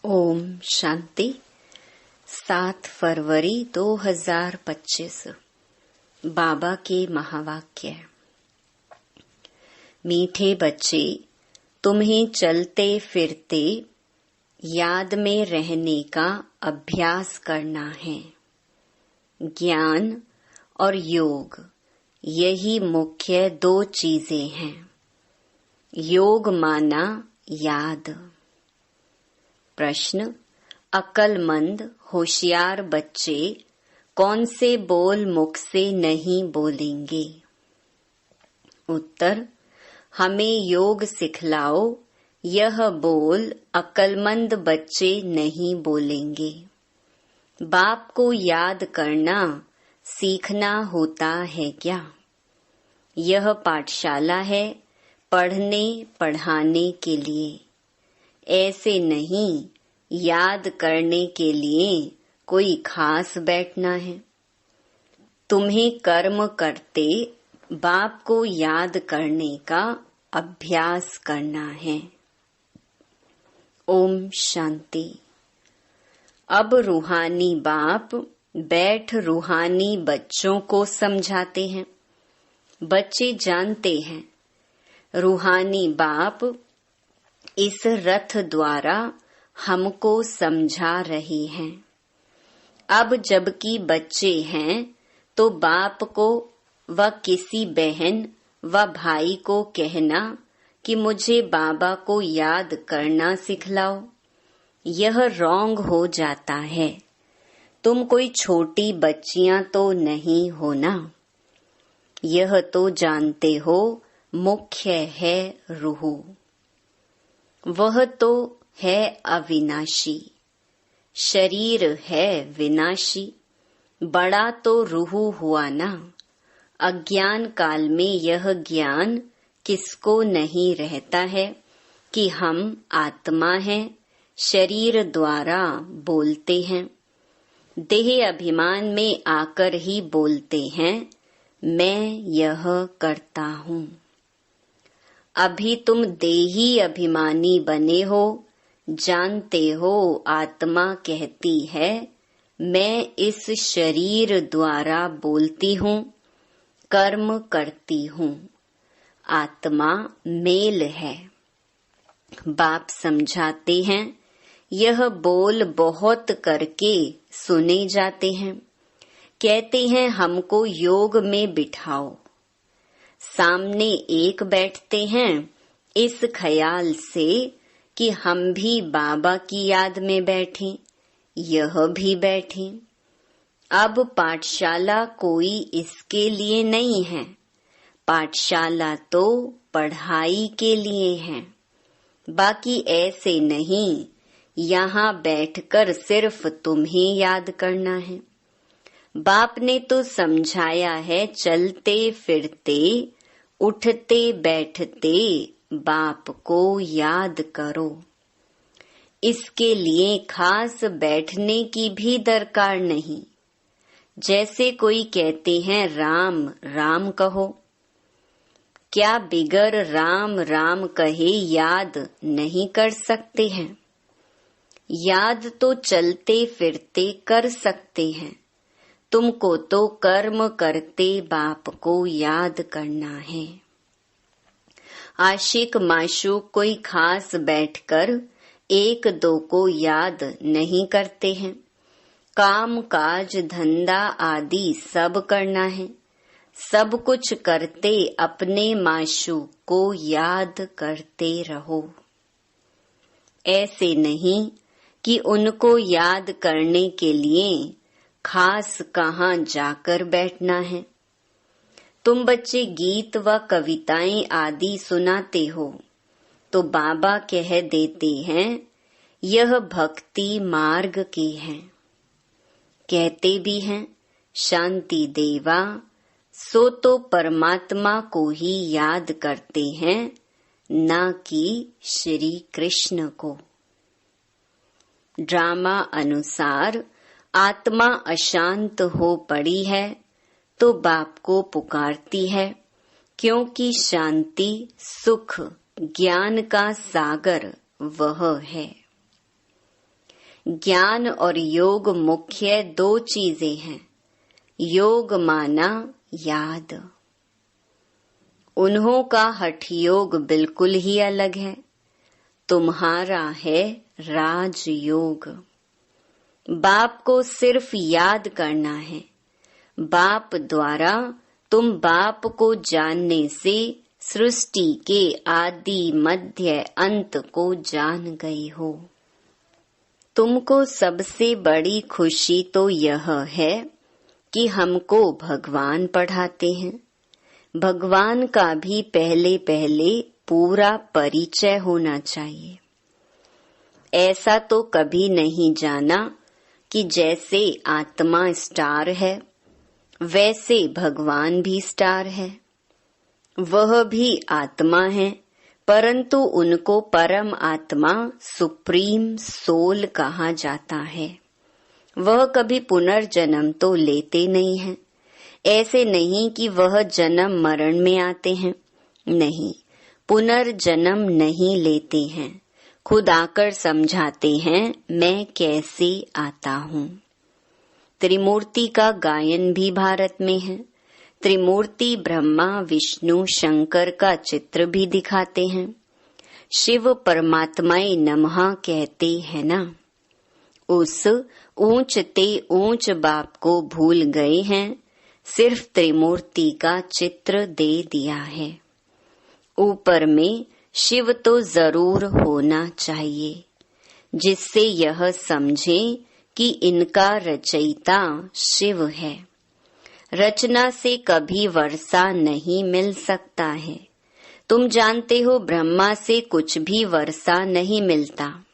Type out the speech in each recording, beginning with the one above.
ओम शांति। 7 फरवरी 2025 बाबा के महावाक्य। मीठे बच्चे, तुम्हें चलते फिरते याद में रहने का अभ्यास करना है। ज्ञान और योग, यही मुख्य 2 चीजें हैं। योग माना याद। प्रश्न: अक्लमंद होशियार बच्चे कौन से बोल मुख से नहीं बोलेंगे? उत्तर: हमें योग सिखलाओ, यह बोल अक्लमंद बच्चे नहीं बोलेंगे। बाप को याद करना सीखना होता है क्या? यह पाठशाला है पढ़ने पढ़ाने के लिए, ऐसे नहीं याद करने के लिए कोई खास बैठना है। तुम्हें कर्म करते बाप को याद करने का अभ्यास करना है। ओम शांति। अब रूहानी बाप बैठ रूहानी बच्चों को समझाते हैं। बच्चे जानते हैं रूहानी बाप इस रथ द्वारा हमको समझा रहे हैं। अब जबकि बच्चे हैं तो बाप को व किसी बहन व भाई को कहना कि मुझे बाबा को याद करना सिखलाओ, यह रॉन्ग हो जाता है। तुम कोई छोटी बच्चियां तो नहीं हो ना। यह तो जानते हो मुख्य है रूह, वह तो है अविनाशी। शरीर है विनाशी, बड़ा तो रूह हुआ ना। अज्ञान काल में यह ज्ञान किसको नहीं रहता है कि हम आत्मा हैं, शरीर द्वारा बोलते हैं। देह अभिमान में आकर ही बोलते हैं मैं यह करता हूँ। अभी तुम देही अभिमानी बने हो, जानते हो आत्मा कहती है मैं इस शरीर द्वारा बोलती हूँ, कर्म करती हूँ। आत्मा मेल है। बाप समझाते हैं यह बोल बहुत करके सुने जाते हैं। कहते हैं हमको योग में बिठाओ। सामने एक बैठते हैं इस ख्याल से कि हम भी बाबा की याद में बैठें, यह भी बैठें। अब पाठशाला कोई इसके लिए नहीं है, पाठशाला तो पढ़ाई के लिए है। बाकी ऐसे नहीं यहाँ बैठकर सिर्फ तुम्हें याद करना है। बाप ने तो समझाया है चलते फिरते उठते बैठते बाप को याद करो। इसके लिए खास बैठने की भी दरकार नहीं। जैसे कोई कहते हैं राम राम कहो, क्या बिगर राम राम कहे याद नहीं कर सकते हैं? याद तो चलते फिरते कर सकते हैं। तुमको तो कर्म करते बाप को याद करना है। आशिक माशूक कोई खास बैठकर 1-2 को याद नहीं करते हैं। काम काज धंधा आदि सब करना है। सब कुछ करते अपने माशूक को याद करते रहो। ऐसे नहीं कि उनको याद करने के लिए खास कहाँ जाकर बैठना है। तुम बच्चे गीत व कविताएं आदि सुनाते हो तो बाबा कह देते हैं यह भक्ति मार्ग की है। कहते भी हैं शांति देवा, सो तो परमात्मा को ही याद करते हैं, ना कि श्री कृष्ण को। ड्रामा अनुसार आत्मा अशांत हो पड़ी है तो बाप को पुकारती है, क्योंकि शांति सुख ज्ञान का सागर वह है। ज्ञान और योग मुख्य दो चीजें हैं। योग माना याद। उन्हों का हठ योग बिल्कुल ही अलग है। तुम्हारा है राजयोग। बाप को सिर्फ याद करना है। बाप द्वारा तुम बाप को जानने से सृष्टि के आदि मध्य अंत को जान गई हो। तुमको सबसे बड़ी खुशी तो यह है कि हमको भगवान पढ़ाते हैं। भगवान का भी पहले पहले पूरा परिचय होना चाहिए। ऐसा तो कभी नहीं जाना कि जैसे आत्मा स्टार है वैसे भगवान भी स्टार है। वह भी आत्मा है, परंतु उनको परम आत्मा सुप्रीम सोल कहा जाता है। वह कभी पुनर्जन्म तो लेते नहीं हैं। ऐसे नहीं कि वह जन्म मरण में आते हैं, नहीं, पुनर्जन्म नहीं लेते हैं। खुद आकर समझाते हैं मैं कैसे आता हूँ। त्रिमूर्ति का गायन भी भारत में है। त्रिमूर्ति ब्रह्मा विष्णु शंकर का चित्र भी दिखाते हैं। शिव परमात्माए नमः कहते हैं ना। उस ऊंच ते ऊंच बाप को भूल गए हैं, सिर्फ त्रिमूर्ति का चित्र दे दिया है। ऊपर में शिव तो जरूर होना चाहिए, जिससे यह समझें कि इनका रचयिता शिव है। रचना से कभी वर्षा नहीं मिल सकता है। तुम जानते हो ब्रह्मा से कुछ भी वर्षा नहीं मिलता।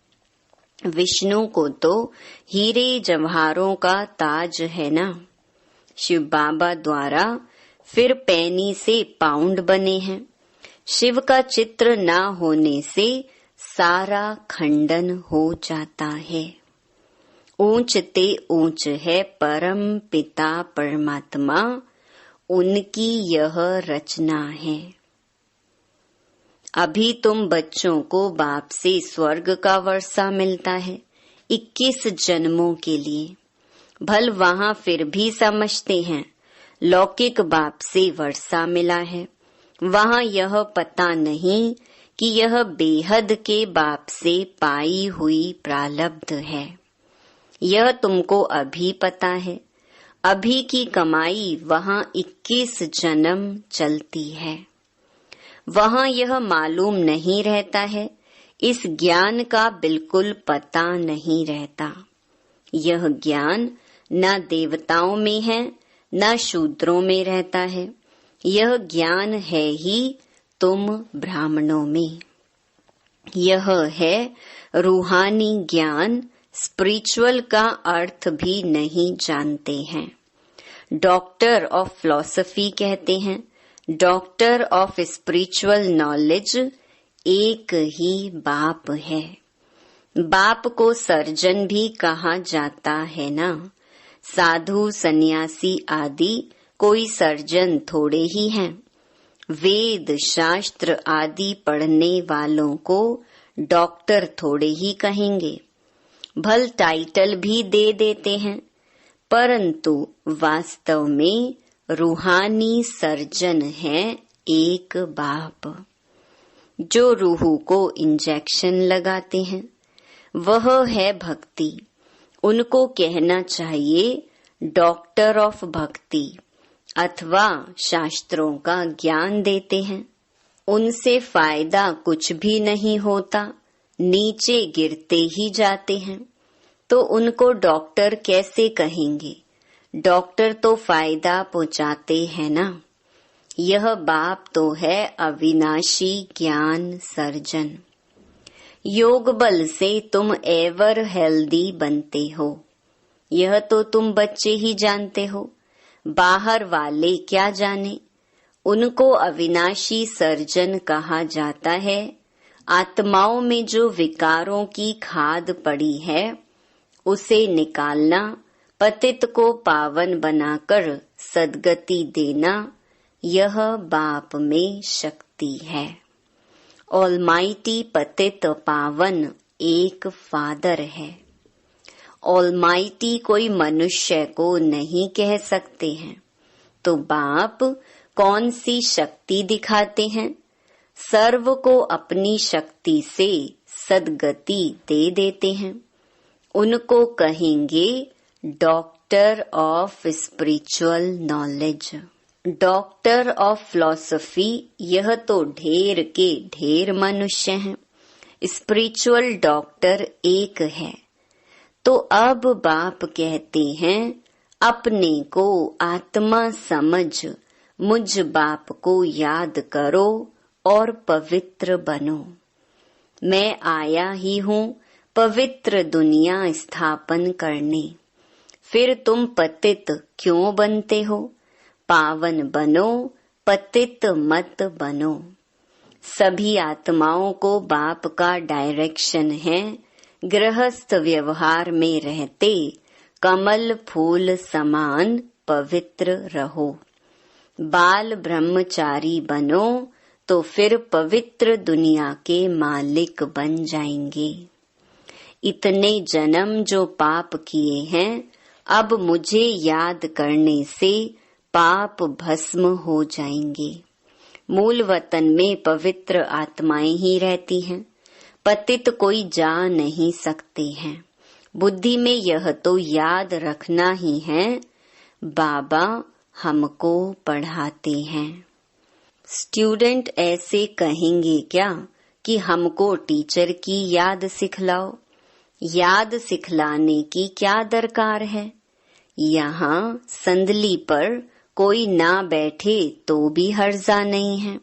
विष्णु को तो हीरे जवाहरों का ताज है ना। शिव बाबा द्वारा फिर पैनी से पाउंड बने हैं। शिव का चित्र ना होने से सारा खंडन हो जाता है। ऊंच ते ऊंच है परम पिता परमात्मा, उनकी यह रचना है। अभी तुम बच्चों को बाप से स्वर्ग का वर्षा मिलता है 21 जन्मों के लिए। भल वहाँ फिर भी समझते हैं लौकिक बाप से वर्षा मिला है। वहाँ यह पता नहीं कि यह बेहद के बाप से पाई हुई प्रारब्ध है। यह तुमको अभी पता है। अभी की कमाई वहाँ 21 जन्म चलती है। वहाँ यह मालूम नहीं रहता है। इस ज्ञान का बिल्कुल पता नहीं रहता। यह ज्ञान न देवताओं में है न शूद्रों में रहता है। यह ज्ञान है ही तुम ब्राह्मणों में। यह है रूहानी ज्ञान। स्पिरिचुअल का अर्थ भी नहीं जानते हैं। डॉक्टर ऑफ फिलॉसफी कहते हैं, डॉक्टर ऑफ स्पिरिचुअल नॉलेज एक ही बाप है। बाप को सर्जन भी कहा जाता है ना। साधु सन्यासी आदि कोई सर्जन थोड़े ही हैं। वेद शास्त्र आदि पढ़ने वालों को डॉक्टर थोड़े ही कहेंगे। भल टाइटल भी दे देते हैं, परंतु वास्तव में रूहानी सर्जन है एक बाप। जो रूह को इंजेक्शन लगाते हैं वह है भक्ति। उनको कहना चाहिए डॉक्टर ऑफ भक्ति, अथवा शास्त्रों का ज्ञान देते हैं। उनसे फायदा कुछ भी नहीं होता, नीचे गिरते ही जाते हैं। तो उनको डॉक्टर कैसे कहेंगे? डॉक्टर तो फायदा पहुंचाते हैं ना। यह बाप तो है अविनाशी ज्ञान सर्जन। योग बल से तुम एवर हेल्दी बनते हो। यह तो तुम बच्चे ही जानते हो, बाहर वाले क्या जाने। उनको अविनाशी सर्जन कहा जाता है। आत्माओं में जो विकारों की खाद पड़ी है उसे निकालना, पतित को पावन बनाकर सद्गति देना, यह बाप में शक्ति है। ऑलमाइटी पतित पावन एक फादर है। ऑलमाइटी कोई मनुष्य को नहीं कह सकते हैं, तो बाप कौन सी शक्ति दिखाते हैं? सर्व को अपनी शक्ति से सद्गति दे देते हैं। उनको कहेंगे doctor of spiritual knowledge, doctor of philosophy. यह तो ढेर के ढेर मनुष्य हैं, स्पिरिचुअल डॉक्टर एक है। तो अब बाप कहते हैं अपने को आत्मा समझ मुझ बाप को याद करो और पवित्र बनो। मैं आया ही हूँ पवित्र दुनिया स्थापन करने। फिर तुम पतित क्यों बनते हो? पावन बनो, पतित मत बनो। सभी आत्माओं को बाप का डायरेक्शन है, गृहस्थ व्यवहार में रहते कमल फूल समान पवित्र रहो। बाल ब्रह्मचारी बनो तो फिर पवित्र दुनिया के मालिक बन जाएंगे। इतने जन्म जो पाप किए हैं, अब मुझे याद करने से पाप भस्म हो जाएंगे। मूल वतन में पवित्र आत्माएं ही रहती हैं, पतित कोई जा नहीं सकते हैं। बुद्धि में यह तो याद रखना ही है, बाबा हमको पढ़ाते हैं। स्टूडेंट ऐसे कहेंगे क्या कि हमको टीचर की याद सिखलाओ? याद सिखलाने की क्या दरकार है? यहाँ संदली पर कोई ना बैठे तो भी हर्जा नहीं है।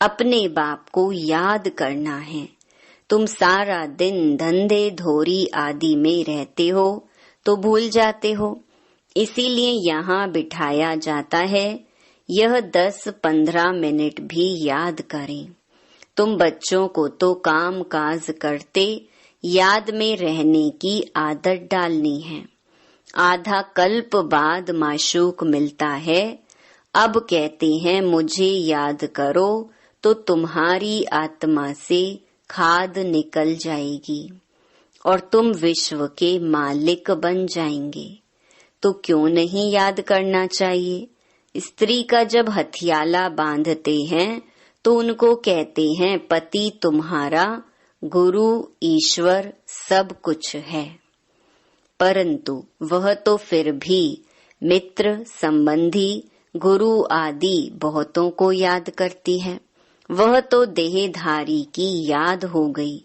अपने बाप को याद करना है। तुम सारा दिन धंधे धोरी आदि में रहते हो तो भूल जाते हो, इसीलिए यहाँ बिठाया जाता है। यह 10-15 मिनट भी याद करें। तुम बच्चों को तो काम काज करते याद में रहने की आदत डालनी है। आधा कल्प बाद माशूक मिलता है। अब कहते हैं मुझे याद करो, तो तुम्हारी आत्मा से खाद निकल जाएगी और तुम विश्व के मालिक बन जाएंगे। तो क्यों नहीं याद करना चाहिए? स्त्री का जब हथियाला बांधते हैं तो उनको कहते हैं पति तुम्हारा, गुरु ईश्वर सब कुछ है, परंतु वह तो फिर भी मित्र संबंधी गुरु आदि बहुतों को याद करती है। वह तो देहधारी की याद हो गई।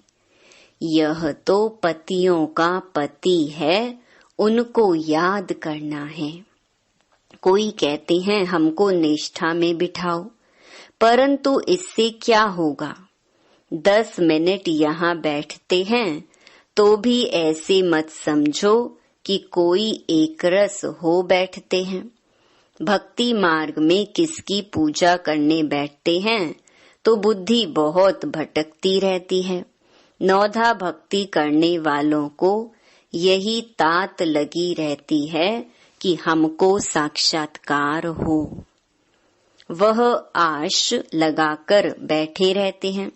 यह तो पतियों का पति है, उनको याद करना है। कोई कहते हैं हमको निष्ठा में बिठाओ, परंतु इससे क्या होगा? 10 मिनट यहाँ बैठते हैं तो भी ऐसे मत समझो कि कोई एकरस हो बैठते हैं। भक्ति मार्ग में किसकी पूजा करने बैठते हैं तो बुद्धि बहुत भटकती रहती है। नौधा भक्ति करने वालों को यही तात लगी रहती है कि हमको साक्षात्कार हो। वह आश लगाकर बैठे रहते हैं,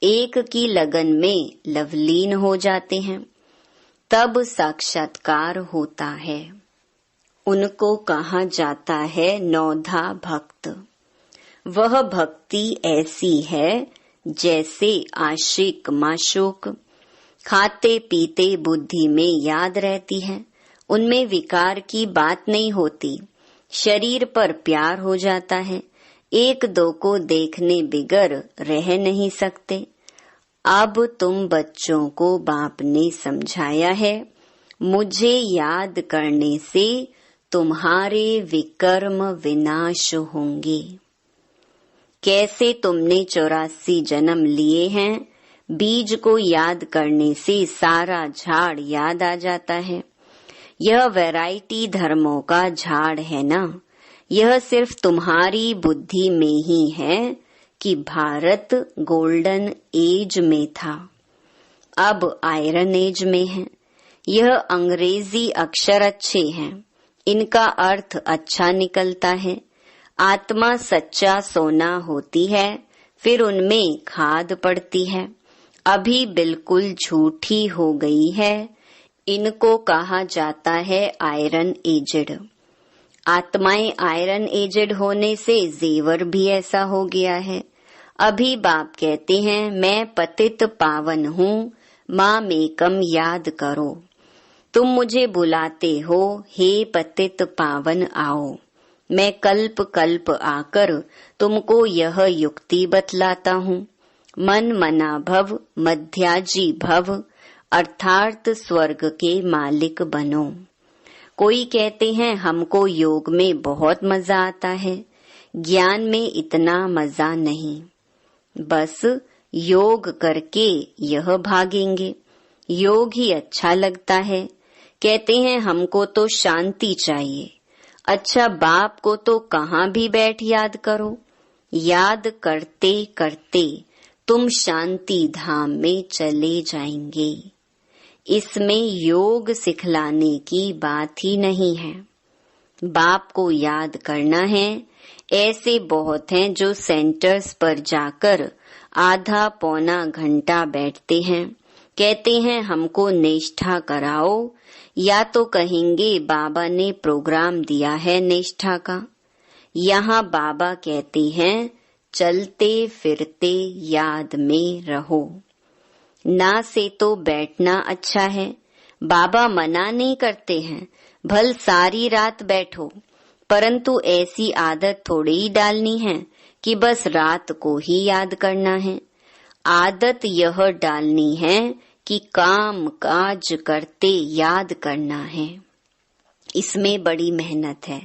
एक की लगन में लवलीन हो जाते हैं, तब साक्षात्कार होता है। उनको कहा जाता है नौधा भक्त। वह भक्ति ऐसी है जैसे आशिक माशूक, खाते पीते बुद्धि में याद रहती है, उनमें विकार की बात नहीं होती। शरीर पर प्यार हो जाता है, एक दो को देखने बिगर रह नहीं सकते। अब तुम बच्चों को बाप ने समझाया है, मुझे याद करने से तुम्हारे विकर्म विनाश होंगे। कैसे तुमने 84 जन्म लिए हैं, बीज को याद करने से सारा झाड़ याद आ जाता है। यह वैरायटी धर्मों का झाड़ है ना। यह सिर्फ तुम्हारी बुद्धि में ही है कि भारत गोल्डन एज में था, अब आयरन एज में है। यह अंग्रेजी अक्षर अच्छे हैं, इनका अर्थ अच्छा निकलता है। आत्मा सच्चा सोना होती है, फिर उनमें खाद पड़ती है। अभी बिल्कुल झूठी हो गई है, इनको कहा जाता है आयरन एजेड। आत्माएं आयरन एजेड होने से जेवर भी ऐसा हो गया है। अभी बाप कहते हैं मैं पतित पावन हूँ, मामेकम याद करो। तुम मुझे बुलाते हो, हे पतित पावन आओ। मैं कल्प कल्प आकर तुमको यह युक्ति बतलाता हूँ। मन मना भव मध्याजी भव, अर्थात स्वर्ग के मालिक बनो। कोई कहते हैं हमको योग में बहुत मजा आता है, ज्ञान में इतना मजा नहीं। बस योग करके यह भागेंगे, योग ही अच्छा लगता है। कहते हैं हमको तो शांति चाहिए। अच्छा, बाप को तो कहाँ भी बैठ याद करो। याद करते करते तुम शांति धाम में चले जाएंगे। इसमें योग सिखलाने की बात ही नहीं है। बाप को याद करना है। ऐसे बहुत हैं जो सेंटर्स पर जाकर आधा पौना घंटा बैठते हैं, कहते हैं हमको निष्ठा कराओ, या तो कहेंगे बाबा ने प्रोग्राम दिया है निष्ठा का। यहाँ बाबा कहते हैं चलते फिरते याद में रहो। ना से तो बैठना अच्छा है, बाबा मना नहीं करते हैं, भल सारी रात बैठो, परंतु ऐसी आदत थोड़ी ही डालनी है कि बस रात को ही याद करना है। आदत यह डालनी है कि काम काज करते याद करना है। इसमें बड़ी मेहनत है।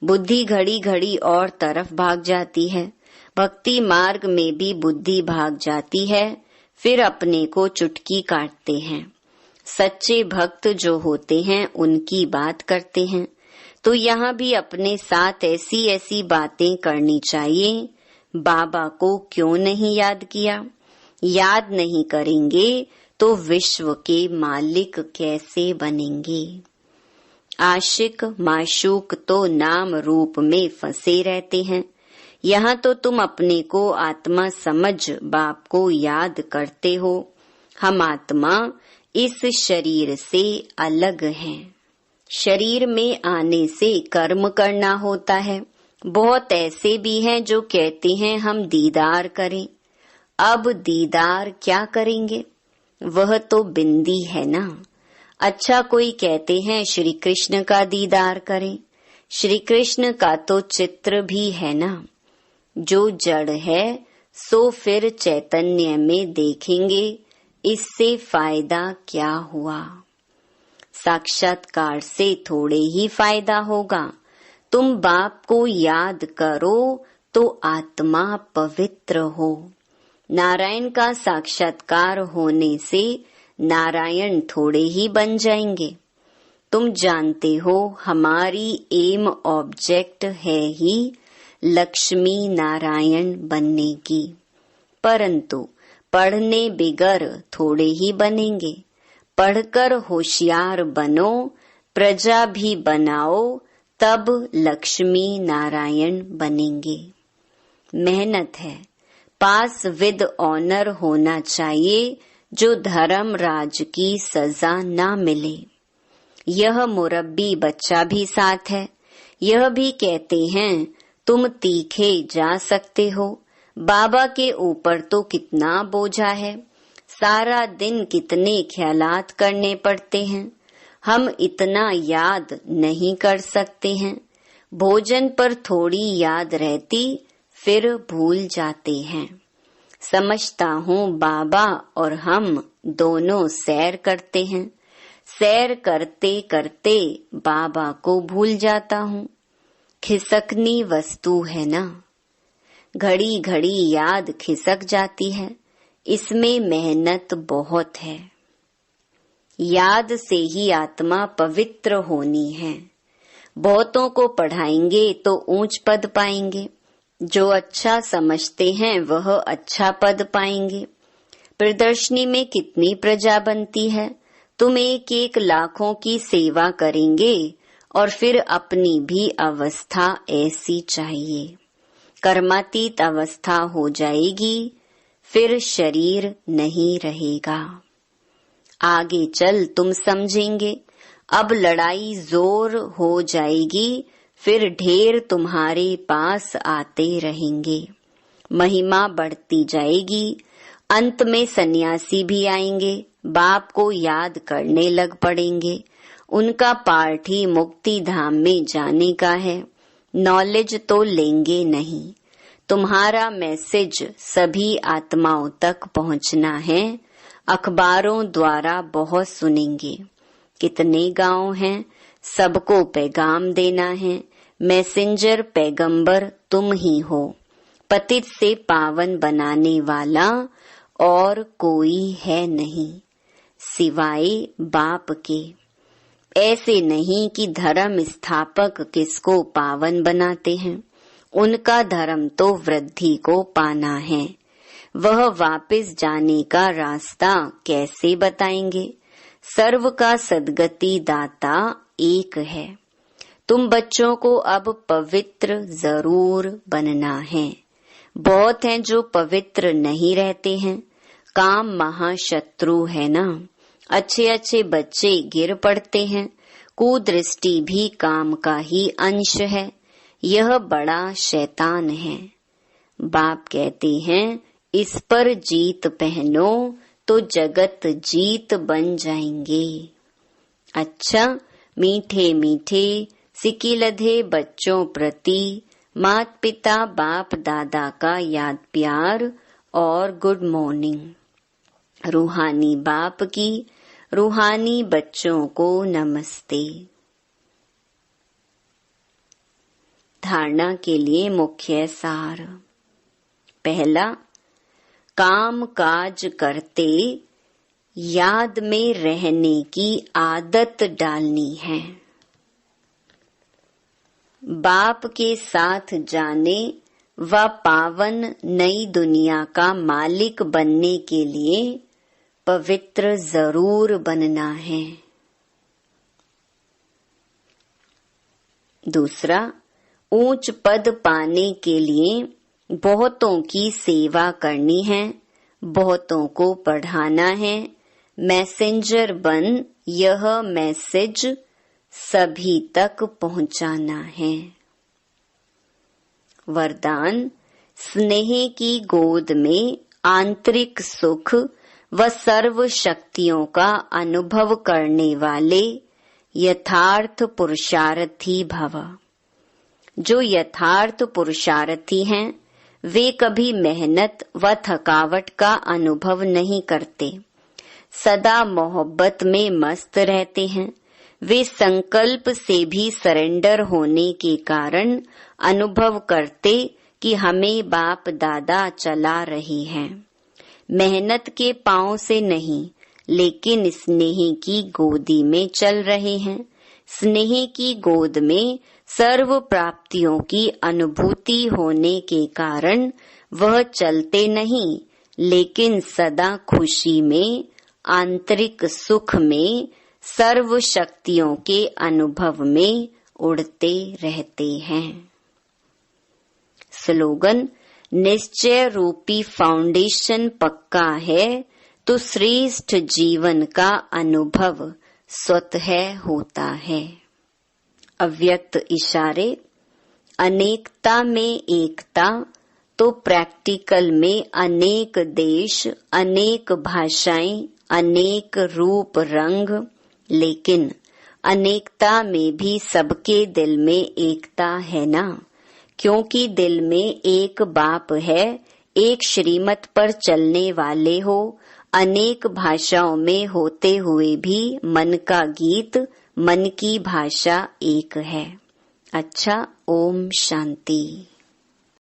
बुद्धि घड़ी घड़ी और तरफ भाग जाती है। भक्ति मार्ग में भी बुद्धि भाग जाती है, फिर अपने को चुटकी काटते हैं। सच्चे भक्त जो होते हैं उनकी बात करते हैं। तो यहाँ भी अपने साथ ऐसी ऐसी बातें करनी चाहिए। बाबा को क्यों नहीं याद किया? याद नहीं करेंगे तो विश्व के मालिक कैसे बनेंगे? आशिक माशूक तो नाम रूप में फंसे रहते हैं। यहाँ तो तुम अपने को आत्मा समझ बाप को याद करते हो। हम आत्मा इस शरीर से अलग हैं। शरीर में आने से कर्म करना होता है। बहुत ऐसे भी हैं जो कहते हैं हम दीदार करें। अब दीदार क्या करेंगे? वह तो बिंदी है ना। अच्छा, कोई कहते हैं श्री कृष्ण का दीदार करें। श्री कृष्ण का तो चित्र भी है ना। जो जड़ है सो फिर चैतन्य में देखेंगे, इससे फायदा क्या हुआ? साक्षात्कार से थोड़े ही फायदा होगा। तुम बाप को याद करो तो आत्मा पवित्र हो। नारायण का साक्षात्कार होने से नारायण थोड़े ही बन जाएंगे। तुम जानते हो हमारी एम ऑब्जेक्ट है ही लक्ष्मी नारायण बनने की, परंतु पढ़ने बिगर थोड़े ही बनेंगे। पढ़कर होशियार बनो, प्रजा भी बनाओ, तब लक्ष्मी नारायण बनेंगे। मेहनत है। पास विद ऑनर होना चाहिए, जो धर्म राज की सजा ना मिले। यह मुरब्बी बच्चा भी साथ है। यह भी कहते हैं तुम तीखे जा सकते हो। बाबा के ऊपर तो कितना बोझा है। सारा दिन कितने ख्यालात करने पड़ते हैं। हम इतना याद नहीं कर सकते हैं। भोजन पर थोड़ी याद रहती, फिर भूल जाते हैं। समझता हूँ बाबा और हम दोनों सैर करते हैं। सैर करते करते बाबा को भूल जाता हूँ। खिसकनी वस्तु है ना। घड़ी घड़ी याद खिसक जाती है। इसमें मेहनत बहुत है। याद से ही आत्मा पवित्र होनी है। बहुतों को पढ़ाएंगे तो ऊंच पद पाएंगे। जो अच्छा समझते हैं वह अच्छा पद पाएंगे। प्रदर्शनी में कितनी प्रजा बनती है। तुम एक एक लाखों की सेवा करेंगे और फिर अपनी भी अवस्था ऐसी चाहिए। कर्मातीत अवस्था हो जाएगी, फिर शरीर नहीं रहेगा। आगे चल तुम समझेंगे। अब लड़ाई जोर हो जाएगी, फिर ढेर तुम्हारे पास आते रहेंगे। महिमा बढ़ती जाएगी, अंत में सन्यासी भी आएंगे, बाप को याद करने लग पड़ेंगे। उनका पार्ट ही मुक्ति धाम में जाने का है, नॉलेज तो लेंगे नहीं। तुम्हारा मैसेज सभी आत्माओं तक पहुंचना है। अखबारों द्वारा बहुत सुनेंगे। कितने गांव हैं, सबको पैगाम देना है। मैसेंजर पैगंबर तुम ही हो, पतित से पावन बनाने वाला और कोई है नहीं सिवाय बाप के। ऐसे नहीं कि धर्म स्थापक किसको पावन बनाते हैं, उनका धर्म तो वृद्धि को पाना है। वह वापस जाने का रास्ता कैसे बताएंगे? सर्व का सद्गति दाता एक है। तुम बच्चों को अब पवित्र जरूर बनना है। बहुत हैं जो पवित्र नहीं रहते हैं। काम महाशत्रु है ना। अच्छे अच्छे बच्चे गिर पड़ते हैं। कुदृष्टि भी काम का ही अंश है। यह बड़ा शैतान है। बाप कहते हैं इस पर जीत पहनो तो जगत जीत बन जाएंगे। अच्छा, मीठे मीठे सिकिलधे बच्चों प्रति माता पिता बाप दादा का याद प्यार और गुड मॉर्निंग। रूहानी बाप की रूहानी बच्चों को नमस्ते। धारणा के लिए मुख्य सार। पहला, काम काज करते याद में रहने की आदत डालनी है। बाप के साथ जाने व पावन नई दुनिया का मालिक बनने के लिए पवित्र जरूर बनना है। दूसरा, ऊंच पद पाने के लिए बहुतों की सेवा करनी है, बहुतों को पढ़ाना है। मैसेंजर बन यह मैसेज सभी तक पहुंचाना है। वरदान, स्नेह की गोद में आंतरिक सुख व सर्व शक्तियों का अनुभव करने वाले यथार्थ पुरुषार्थी भव। जो यथार्थ पुरुषार्थी हैं, वे कभी मेहनत व थकावट का अनुभव नहीं करते, सदा मोहब्बत में मस्त रहते हैं। वे संकल्प से भी सरेंडर होने के कारण अनुभव करते कि हमें बाप दादा चला रही हैं। मेहनत के पांव से नहीं, लेकिन स्नेह की गोदी में चल रहे हैं। स्नेह की गोद में सर्व प्राप्तियों की अनुभूति होने के कारण वह चलते नहीं, लेकिन सदा खुशी में, आंतरिक सुख में, सर्व शक्तियों के अनुभव में उड़ते रहते हैं। स्लोगन, निश्चय रूपी फाउंडेशन पक्का है तो श्रेष्ठ जीवन का अनुभव स्वतः होता है। अव्यक्त इशारे, अनेकता में एकता तो प्रैक्टिकल में अनेक देश, अनेक भाषाएं, अनेक रूप रंग, लेकिन अनेकता में भी सबके दिल में एकता है ना, क्योंकि दिल में एक बाप है। एक श्रीमत पर चलने वाले हो, अनेक भाषाओं में होते हुए भी मन का गीत, मन की भाषा एक है। अच्छा, ओम शांति।